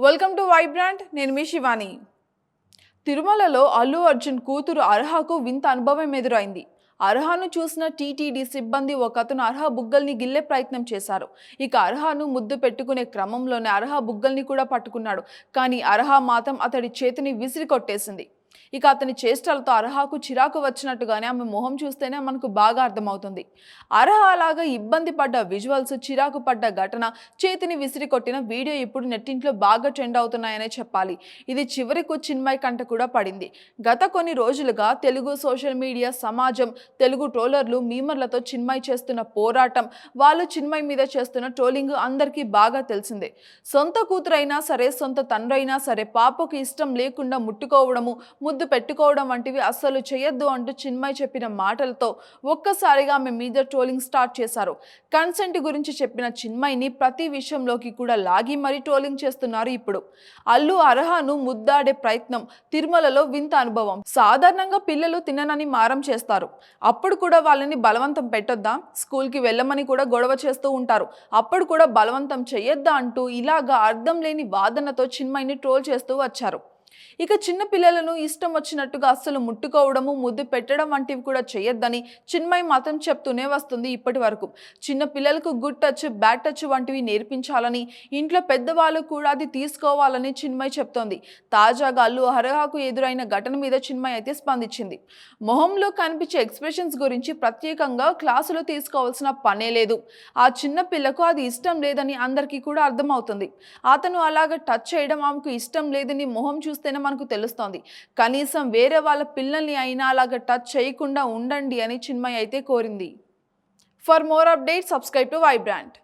Welcome to Vibrant. నేను మీ శివాని. తిరుమలలో అల్లు అర్జున్ కూతురు అర్హకు వింత అనుభవం ఎదురైంది. అర్హను చూసిన టీటీడీ సిబ్బంది ఒకతను అర్హ బుగ్గల్ని గిల్లే ప్రయత్నం చేశారు. ఇక అర్హను ముద్దు పెట్టుకునే క్రమంలోనే అర్హ బుగ్గల్ని కూడా పట్టుకున్నాడు. కానీ అర్హ మాత్రం అతడి చేతిని విసిరి కొట్టేసింది. ఇక అతని చేష్టలతో అర్హకు చిరాకు వచ్చినట్టుగానే ఆమె మొహం చూస్తేనే మనకు బాగా అర్థమవుతుంది. అర్హ అలాగా ఇబ్బంది పడ్డ విజువల్స్, చిరాకు పడ్డ ఘటన, చేతిని విసిరి కొట్టిన వీడియో ఇప్పుడు నెట్టింట్లో బాగా ట్రెండ్ అవుతున్నాయనే చెప్పాలి. ఇది చివరకు చిన్మయ్ కంట కూడా పడింది. గత కొన్ని రోజులుగా తెలుగు సోషల్ మీడియా, సమాజం, తెలుగు ట్రోలర్లు, మీమర్లతో చిన్మయ్ చేస్తున్న పోరాటం, వాళ్ళు చిన్మయ్ మీద చేస్తున్న ట్రోలింగ్ అందరికీ బాగా తెలిసిందే. సొంత కూతురైనా సరే, సొంత తండ్రైనా సరే పాపకు ఇష్టం లేకుండా ముట్టుకోవడము, ముద్దు పెట్టుకోవడం వంటివి అస్సలు చేయొద్దు అంటూ చిన్మయ్ చెప్పిన మాటలతో ఒక్కసారిగా ఆమె మీద ట్రోలింగ్ స్టార్ట్ చేశారు. కన్సెంట్ గురించి చెప్పిన చిన్మయ్ని ప్రతి విషయంలోకి కూడా లాగి మరీ ట్రోలింగ్ చేస్తున్నారు ఇప్పుడు. అల్లు అర్హను ముద్దాడే ప్రయత్నం, తిరుమలలో వింత అనుభవం. సాధారణంగా పిల్లలు తిననని మారం చేస్తారు. అప్పుడు కూడా వాళ్ళని బలవంతం పెట్టొద్దా? స్కూల్కి వెళ్ళమని కూడా గొడవ చేస్తూ ఉంటారు. అప్పుడు కూడా బలవంతం చెయ్యొద్దా అంటూ ఇలాగా అర్థం లేని వాదనతో చిన్మయ్ని ట్రోల్ చేస్తూ వచ్చారు. ఇక చిన్న పిల్లలను ఇష్టం వచ్చినట్టుగా అస్సలు ముట్టుకోవడము, ముద్దు పెట్టడం వంటివి కూడా చేయొద్దని చిన్మయ్ మాత్రం చెప్తూనే వస్తుంది ఇప్పటి వరకు. చిన్న పిల్లలకు గుడ్ టచ్, బ్యాడ్ టచ్ వంటివి నేర్పించాలని, ఇంట్లో పెద్దవాళ్ళు కూడా అది తీసుకోవాలని చిన్మయ్ చెప్తోంది. తాజాగా అల్లు అర్హకు ఎదురైన ఘటన మీద చిన్మయ్ అయితే స్పందించింది. మొహంలో కనిపించే ఎక్స్ప్రెషన్స్ గురించి ప్రత్యేకంగా క్లాసులు తీసుకోవాల్సిన పనే లేదు. ఆ చిన్న పిల్లకు అది ఇష్టం లేదని అందరికీ కూడా అర్థమవుతుంది. అతను అలాగ టచ్ చేయడం ఆమెకు ఇష్టం లేదని మొహం చూస్తేనే మనకు తెలుస్తోంది. కనీసం వేరే వాళ్ళ పిల్లల్ని అయినా అలాగ టచ్ చేయకుండా ఉండండి అని చిన్మయ్ అయితే కోరింది. For more updates, subscribe to Vibrant.